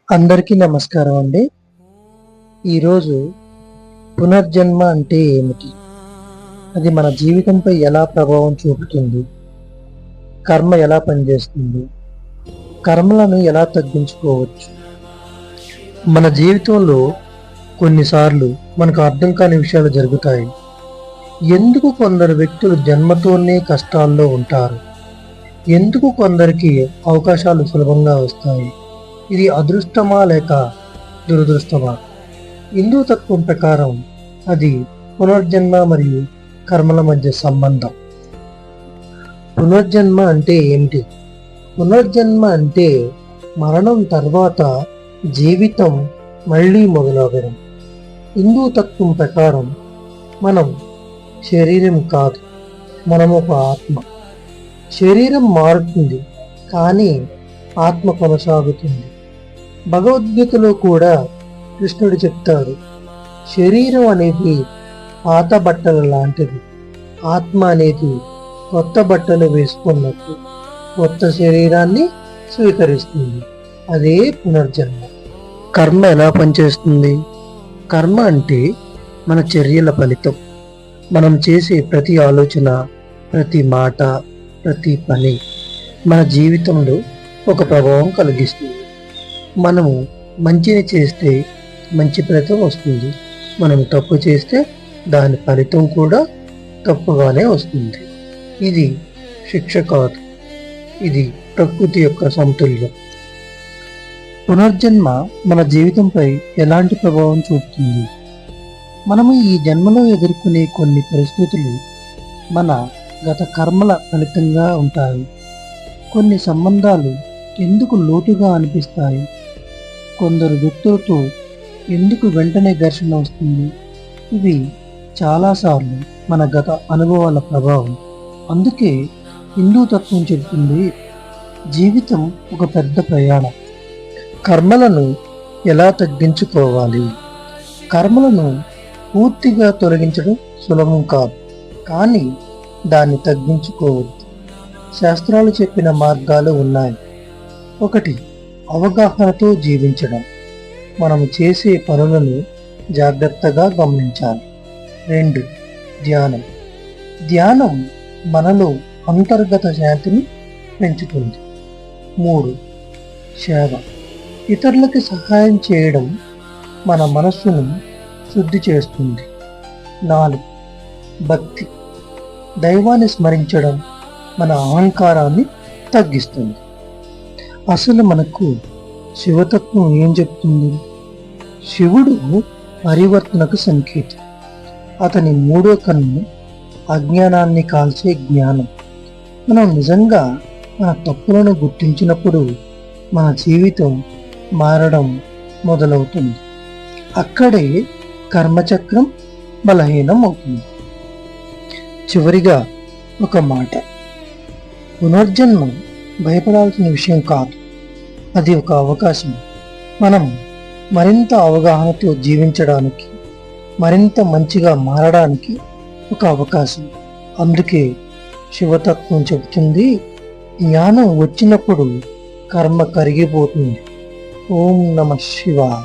అందరికీ నమస్కారం అండి. ఈరోజు పునర్జన్మ అంటే ఏమిటి, అది మన జీవితంపై ఎలా ప్రభావం చూపుతుంది, కర్మ ఎలా పనిచేస్తుంది, కర్మలను ఎలా తగ్గించుకోవచ్చు. మన జీవితంలో కొన్నిసార్లు మనకు అర్థం కాని విషయాలు జరుగుతాయి. ఎందుకు కొందరు వ్యక్తులు జన్మతోనే కష్టాల్లో ఉంటారు, ఎందుకు కొందరికి అవకాశాలు సులభంగా వస్తాయి, ఇది అదృష్టమా లేక దురదృష్టమా? హిందూ తత్వం ప్రకారం అది పునర్జన్మ మరియు కర్మల మధ్య సంబంధం. పునర్జన్మ అంటే ఏమిటి? పునర్జన్మ అంటే మరణం తర్వాత జీవితం మళ్ళీ మొదలవడం. హిందూ తత్వం ప్రకారం మనం శరీరం కాదు, మనం ఒక ఆత్మ. శరీరం మారుతుంది కానీ ఆత్మ కొనసాగుతుంది. భగవద్గీతలో కూడా కృష్ణుడు చెప్తాడు, శరీరం అనేది పాత బట్టల లాంటిది, ఆత్మ అనేది కొత్త బట్టలు వేసుకున్నట్టు కొత్త శరీరాన్ని స్వీకరిస్తుంది. అదే పునర్జన్మ. కర్మ ఎలా పనిచేస్తుంది? కర్మ అంటే మన చర్యల ఫలితం. మనం చేసే ప్రతి ఆలోచన, ప్రతి మాట, ప్రతి పని మన జీవితంలో ఒక ప్రభావం కలిగిస్తుంది. మనము మంచిని చేస్తే మంచి ఫలితం వస్తుంది, మనం తప్పు చేస్తే దాని ఫలితం కూడా తప్పుగానే వస్తుంది. ఇది శిక్ష కాదు, ఇది ప్రకృతి యొక్క సమతుల్యం. పునర్జన్మ మన జీవితంపై ఎలాంటి ప్రభావం చూపుతుంది? మనము ఈ జన్మలో ఎదుర్కొనే కొన్ని పరిస్థితులు మన గత కర్మల ఫలితంగా ఉంటాయి. కొన్ని సంబంధాలు ఎందుకు లోతుగా అనిపిస్తాయి, కొందరు వ్యక్తులతో ఎందుకు వెంటనే ఘర్షణ వస్తుంది, ఇవి చాలాసార్లు మన గత అనుభవాల ప్రభావం. అందుకే హిందూ తత్వం చెబుతుంది, జీవితం ఒక పెద్ద ప్రయాణం. కర్మలను ఎలా తగ్గించుకోవాలి? కర్మలను పూర్తిగా తొలగించడం సులభం కాదు, కానీ దాన్ని తగ్గించుకోవద్దు. శాస్త్రాలు చెప్పిన మార్గాలు ఉన్నాయి. 1. అవగాహనతో జీవించడం. మనము చేసే పనులను జాగ్రత్తగా గమనించాలి. 2. ధ్యానం. ధ్యానం మనలో అంతర్గత శాంతిని పెంచుతుంది. 3. సేవ. ఇతరులకి సహాయం చేయడం మన మనస్సును శుద్ధి చేస్తుంది. 4. భక్తి. దైవాన్ని స్మరించడం మన అహంకారాన్ని తగ్గిస్తుంది. అసలు మనకు శివతత్వం ఏం చెప్తుంది? శివుడు పరివర్తనకు సంకేతం. అతని 3వ కన్ను అజ్ఞానాన్ని కాల్చే జ్ఞానం. మనం నిజంగా మన తప్పులను గుర్తించినప్పుడు మన జీవితం మారడం మొదలవుతుంది. అక్కడే కర్మచక్రం బలహీనం అవుతుంది. చివరిగా ఒక మాట, పునర్జన్మ భయపడాల్సిన విషయం కాదు, అది ఒక అవకాశం. మనం మరింత అవగాహనతో జీవించడానికి, మరింత మంచిగా మారడానికి ఒక అవకాశం. అందుకే శివతత్వం చెబుతుంది, జ్ఞానం వచ్చినప్పుడు కర్మ కరిగిపోతుంది. ఓం నమః శివాయ.